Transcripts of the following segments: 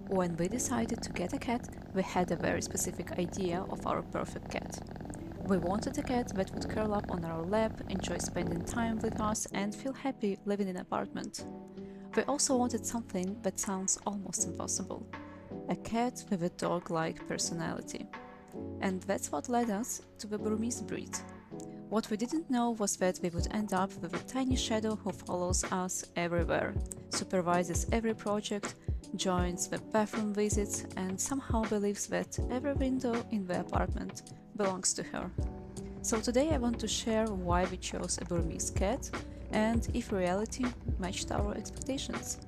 When we decided to get a cat, we had a very specific idea of our perfect cat. We wanted a cat that would curl up on our lap, enjoy spending time with us, and feel happy living in an apartment. We also wanted something that sounds almost impossible: a cat with a dog like personality. And that's what led us to the Burmese breed. What we didn't know was that we would end up with a tiny shadow who follows us everywhere, supervises every project, joins the bathroom visits, and somehow believes that every window in the apartment belongs to her. So today I want to share why we chose a Burmese cat and if reality matched our expectations.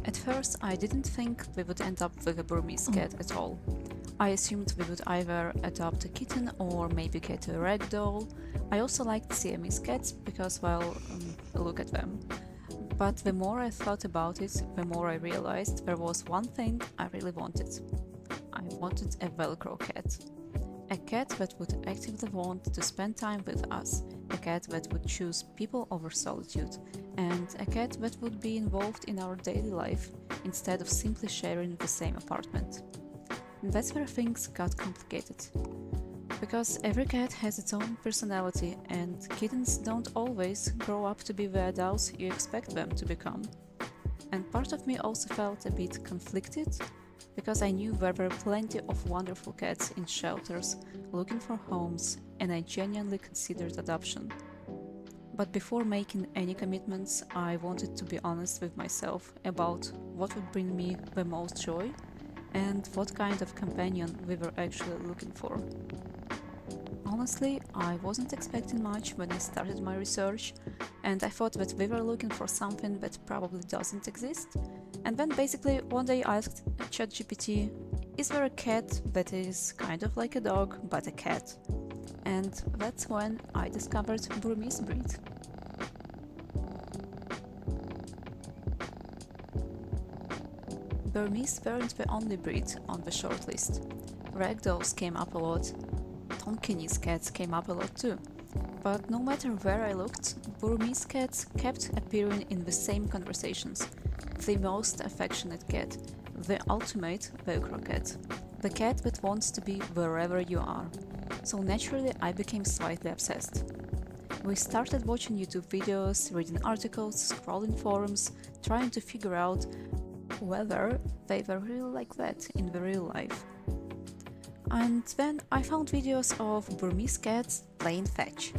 At first, I didn't think we would end up with a Burmese cat at all. I assumed we would either adopt a kitten or maybe get a ragdoll. I also liked Siamese cats because, well, look at them. But the more I thought about it, the more I realized there was one thing I really wanted. I wanted a Velcro cat. A cat that would actively want to spend time with us, a cat that would choose people over solitude, and a cat that would be involved in our daily life instead of simply sharing the same apartment. And that's where things got complicated. Because every cat has its own personality, and kittens don't always grow up to be the adults you expect them to become. And part of me also felt a bit conflicted, because I knew there were plenty of wonderful cats in shelters looking for homes, and I genuinely considered adoption. But before making any commitments, I wanted to be honest with myself about what would bring me the most joy and what kind of companion we were actually looking for. Honestly, I wasn't expecting much when I started my research, and I thought that we were looking for something that probably doesn't exist. And then basically one day I asked ChatGPT, is there a cat that is kind of like a dog but a cat? And that's when I discovered Burmese breed. Burmese weren't the only breed on the shortlist. Ragdolls came up a lot. Tonkinese cats came up a lot too. But no matter where I looked, Burmese cats kept appearing in the same conversations. The most affectionate cat, the ultimate Velcro cat, the cat that wants to be wherever you are. So naturally, I became slightly obsessed. We started watching YouTube videos, reading articles, scrolling forums, trying to figure out whether they were really like that in the real life. And then I found videos of Burmese cats playing fetch.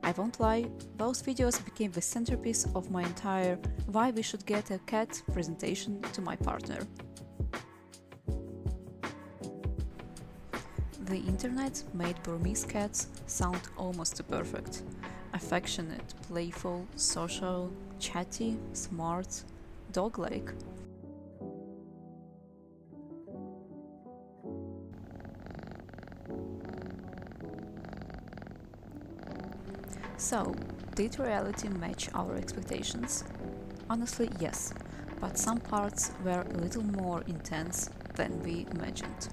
I won't lie, those videos became the centerpiece of my entire why we should get a cat presentation to my partner. The internet made Burmese cats sound almost too perfect. Affectionate, playful, social, chatty, smart, dog-like. So, did reality match our expectations? Honestly, yes, but some parts were a little more intense than we imagined.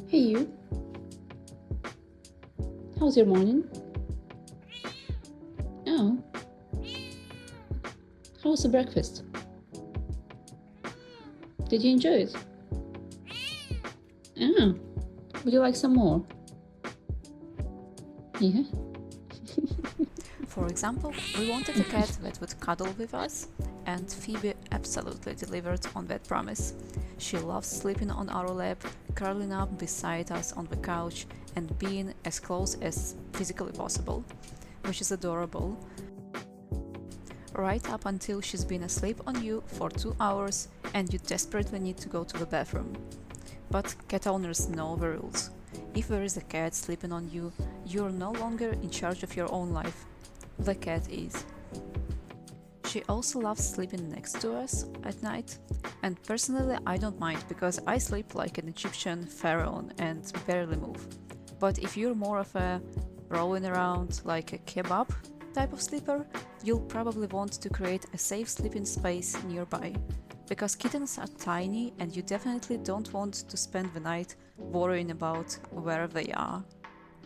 Hey you, how's your morning? Oh, how was the breakfast? Did you enjoy it? Ah, would you like some more? Yeah? For example, we wanted a cat that would cuddle with us, and Phoebe absolutely delivered on that promise. She loves sleeping on our lap, curling up beside us on the couch, and being as close as physically possible, which is adorable. Right up until she's been asleep on you for 2 hours and you desperately need to go to the bathroom. But cat owners know the rules. If there is a cat sleeping on you, you're no longer in charge of your own life. The cat is. She also loves sleeping next to us at night, and personally I don't mind because I sleep like an Egyptian pharaoh and barely move. But if you're more of a rolling around like a kebab type of sleeper, you'll probably want to create a safe sleeping space nearby. Because kittens are tiny and you definitely don't want to spend the night worrying about where they are.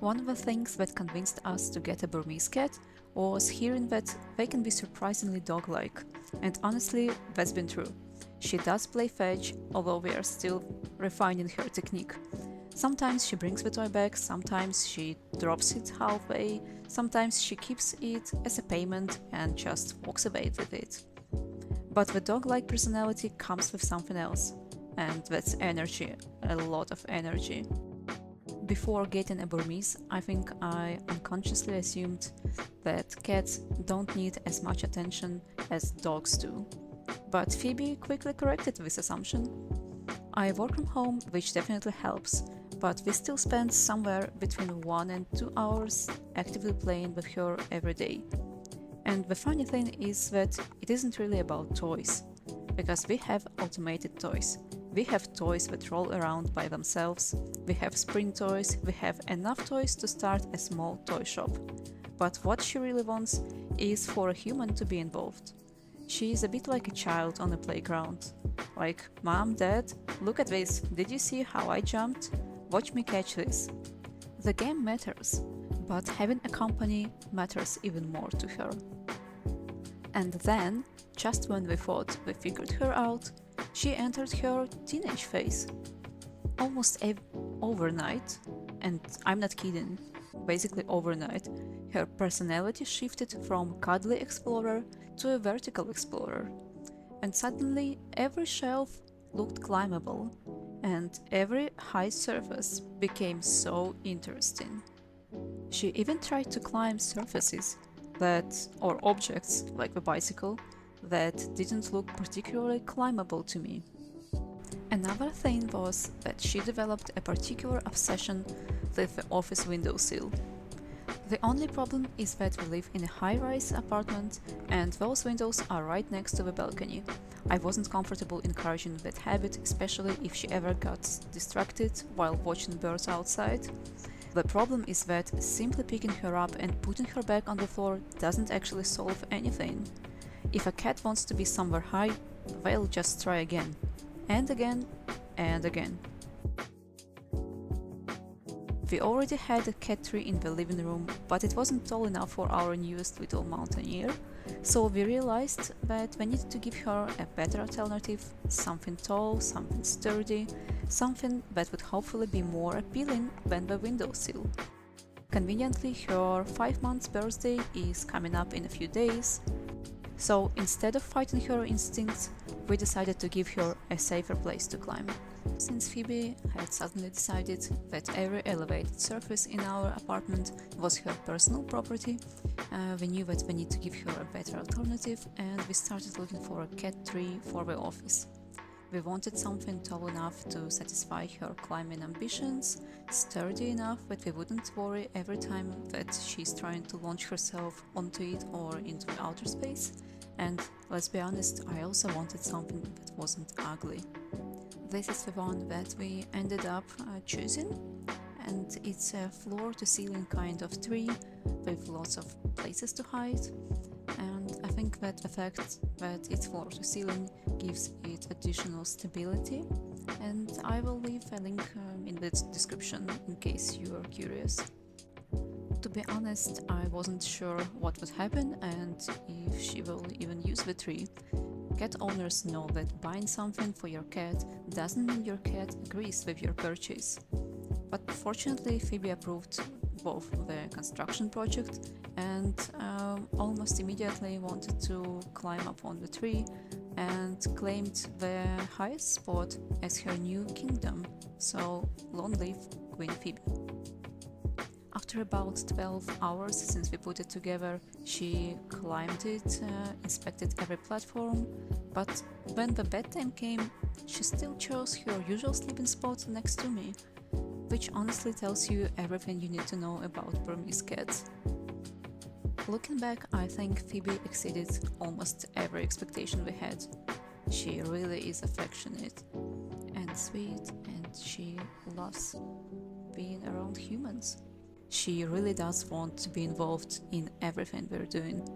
One of the things that convinced us to get a Burmese cat was hearing that they can be surprisingly dog-like, and honestly, that's been true. She does play fetch, although we are still refining her technique. Sometimes she brings the toy back, sometimes she drops it halfway, sometimes she keeps it as a payment and just walks away with it. But the dog-like personality comes with something else, and that's energy, a lot of energy. Before getting a Burmese, I think I unconsciously assumed that cats don't need as much attention as dogs do. But Phoebe quickly corrected this assumption. I work from home, which definitely helps, but we still spend somewhere between 1 and 2 hours actively playing with her every day. And the funny thing is that it isn't really about toys, because we have automated toys. We have toys that roll around by themselves, we have sprint toys, we have enough toys to start a small toy shop. But what she really wants is for a human to be involved. She is a bit like a child on a playground. Like, Mom, Dad, look at this, did you see how I jumped? Watch me catch this. The game matters, but having a company matters even more to her. And then, just when we thought we figured her out, she entered her teenage phase. Almost overnight, and I'm not kidding, basically overnight, her personality shifted from cuddly explorer to a vertical explorer. And suddenly, every shelf looked climbable, and every high surface became so interesting. She even tried to climb surfaces or objects like the bicycle that didn't look particularly climbable to me. Another thing was that she developed a particular obsession with the office windowsill. The only problem is that we live in a high-rise apartment and those windows are right next to the balcony. I wasn't comfortable encouraging that habit, especially if she ever got distracted while watching birds outside. The problem is that simply picking her up and putting her back on the floor doesn't actually solve anything. If a cat wants to be somewhere high, they'll just try again, and again, and again. We already had a cat tree in the living room, but it wasn't tall enough for our newest little mountaineer, so we realized that we needed to give her a better alternative, something tall, something sturdy, something that would hopefully be more appealing than the windowsill. Conveniently, her 5 months birthday is coming up in a few days, so instead of fighting her instincts, we decided to give her a safer place to climb. Since Phoebe had suddenly decided that every elevated surface in our apartment was her personal property, we knew that we need to give her a better alternative, and we started looking for a cat tree for the office. We wanted something tall enough to satisfy her climbing ambitions, sturdy enough that we wouldn't worry every time that she's trying to launch herself onto it or into outer space, and let's be honest, I also wanted something that wasn't ugly. This is the one that we ended up choosing, and it's a floor-to-ceiling kind of tree with lots of places to hide, and I think that the fact that it's floor-to-ceiling gives it additional stability, and I will leave a link in the description in case you are curious. To be honest, I wasn't sure what would happen and if she will even use the tree. Cat owners know that buying something for your cat doesn't mean your cat agrees with your purchase. But fortunately, Phoebe approved both the construction project and almost immediately wanted to climb up on the tree and claimed the highest spot as her new kingdom. So long live Queen Phoebe. After about 12 hours since we put it together, she climbed it, inspected every platform, but when the bedtime came, she still chose her usual sleeping spot next to me, which honestly tells you everything you need to know about Burmese cats. Looking back, I think Phoebe exceeded almost every expectation we had. She really is affectionate and sweet, and she loves being around humans. She really does want to be involved in everything we're doing.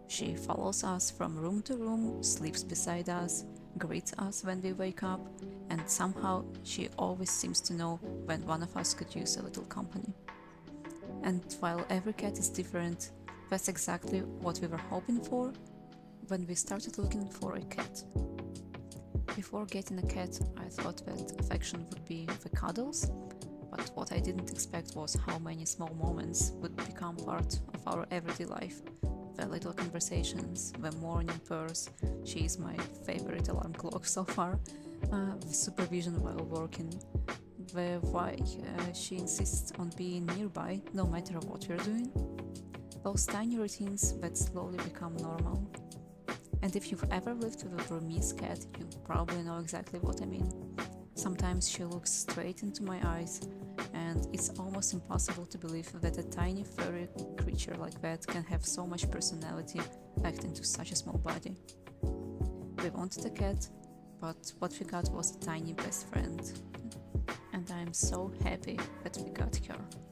She follows us from room to room, sleeps beside us, greets us when we wake up, and somehow she always seems to know when one of us could use a little company. And while every cat is different, That's exactly what we were hoping for when we started looking for a cat. Before getting a cat, I thought that affection would be the cuddles, but what I didn't expect was how many small moments would become part of our everyday life. The little conversations, the morning purrs, she is my favorite alarm clock so far, the supervision while working, the why she insists on being nearby no matter what we're doing. Those tiny routines that slowly become normal. And if you've ever lived with a Burmese cat, you probably know exactly what I mean. Sometimes she looks straight into my eyes, and it's almost impossible to believe that a tiny furry creature like that can have so much personality packed into such a small body. We wanted a cat, but what we got was a tiny best friend. And I'm so happy that we got her.